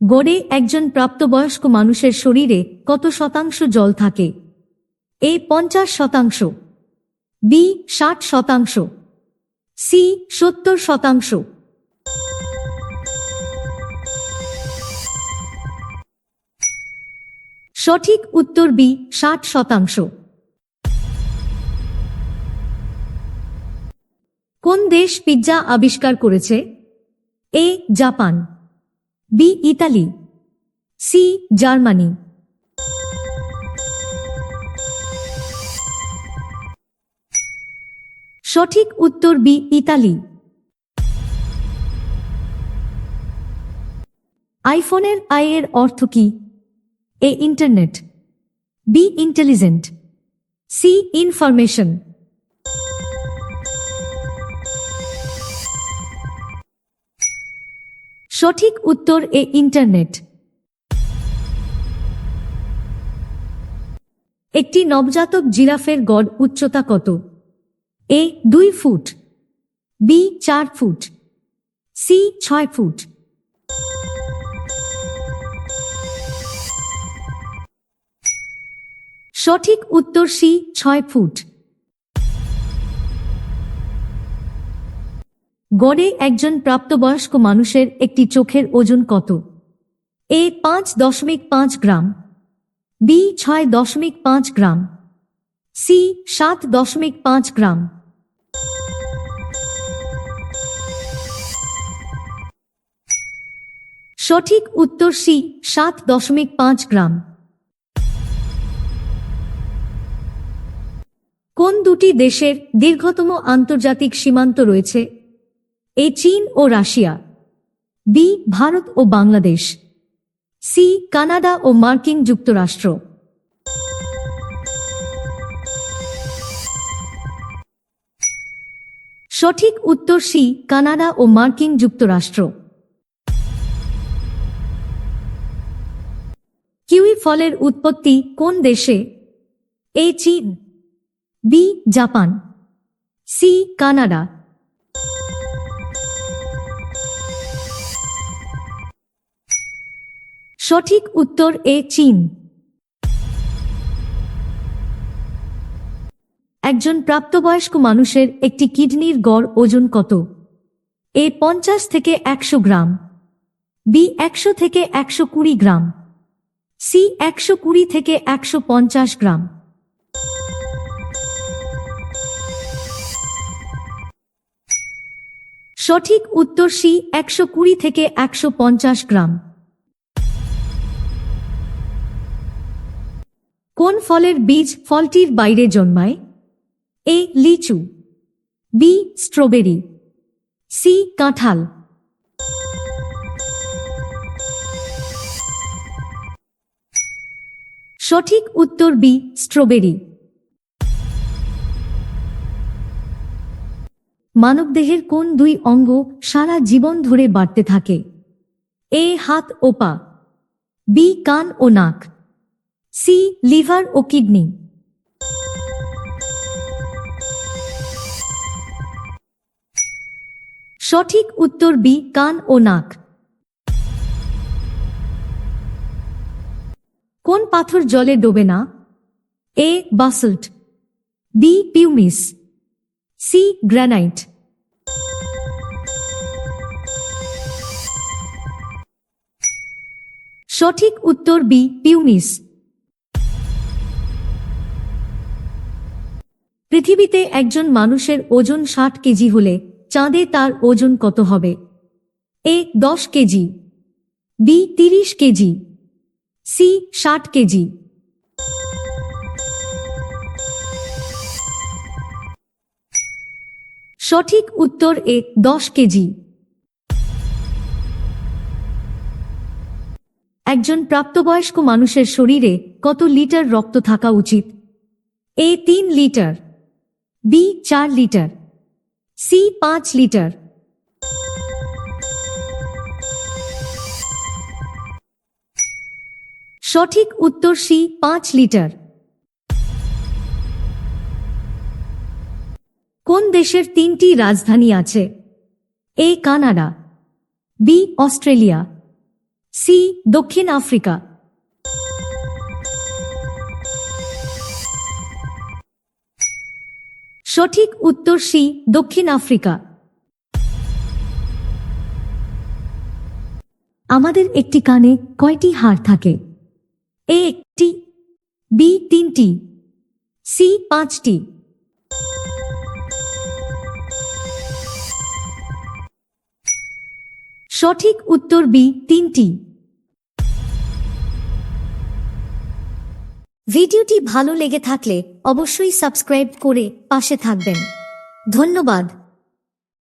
গড়ে একজন প্রাপ্তবয়স্ক মানুষের শরীরে কত শতাংশ জল থাকে? এ 50%, বি 60%, সি 70%। সঠিক উত্তর বি 60%। কোন দেশ পিৎজা আবিষ্কার করেছে? A Japan, B Italy, C Germany. সঠিক উত্তর বি ইতালি। আইফোনের আই এর অর্থ কি? A internet, B intelligent, C information. সঠিক উত্তর এ ইন্টারনেট। একটি নবজাতক জিরাফের গড় উচ্চতা কত? এ 2 ফুট, বি 4 ফুট, সি 6 ফুট। সঠিক উত্তর সি 6 ফুট। গড়ে একজন প্রাপ্তবয়স্ক মানুষের একটি চোখের ওজন কত? এ 5.5 গ্রাম, বি 6.5 গ্রাম, সি 7.5 গ্রাম। সঠিক উত্তর সি 7.5 গ্রাম। কোন দুটি দেশের দীর্ঘতম আন্তর্জাতিক সীমান্ত রয়েছে? এ চীন ও রাশিয়া, বি ভারত ও বাংলাদেশ, সি কানাডা ও মার্কিন যুক্তরাষ্ট্র। সঠিক উত্তর সি কানাডা ও মার্কিন যুক্তরাষ্ট্র। কিউই ফলের উৎপত্তি কোন দেশে? এ চীন, বি জাপান, সি কানাডা। সঠিক উত্তর এ চীন। একজন প্রাপ্তবয়স্ক মানুষের একটি কিডনির গড় ওজন কত? এ 50 থেকে 100 গ্রাম, বি 100 থেকে 120 গ্রাম, সি 120 থেকে 150 গ্রাম। সঠিক উত্তর সি 120 থেকে 150 গ্রাম। কোন ফলের বীজ ফলটির বাইরে জন্মায়? এ লিচু, বি স্ট্রবেরি, সি কাঁঠাল। সঠিক উত্তর বি স্ট্রবেরি। মানবদেহের কোন দুই অঙ্গ সারা জীবন ধরে বাড়তে থাকে? এ হাত ও পা, বি কান ও নাক, সি লিভার ও কিডনি। সঠিক উত্তর বি কান ও নাক। কোন পাথর জলে ডোবে না? এ বাসল্ট, বি পিউমিস, সি গ্রানাইট। সঠিক উত্তর বি পিউমিস। পৃথিবীতে একজন মানুষের ওজন 60 কেজি হলে চাঁদে তার ওজন কত হবে? A 10 KG, B 30 KG, C 60 KG. সঠিক উত্তর এ 10 কেজি। একজন প্রাপ্তবয়স্ক মানুষের শরীরে কত লিটার রক্ত থাকা উচিত? A 3 litre, B 4 litre, C 5 litre. সঠিক উত্তর সি 5 লিটার। কোন দেশের 3টি রাজধানী আছে? A Canada, B Australia, C দক্ষিণ আফ্রিকা। সঠিক উত্তর সি দক্ষিণ আফ্রিকা। আমাদের একটি কানে কয়টি হাড় থাকে? এ একটি, বি তিনটি, সি পাঁচটি। সঠিক উত্তর বি তিনটি। ভিডিওটি ভালো লেগে থাকলে অবশ্যই সাবস্ক্রাইব করে পাশে থাকবেন। ধন্যবাদ।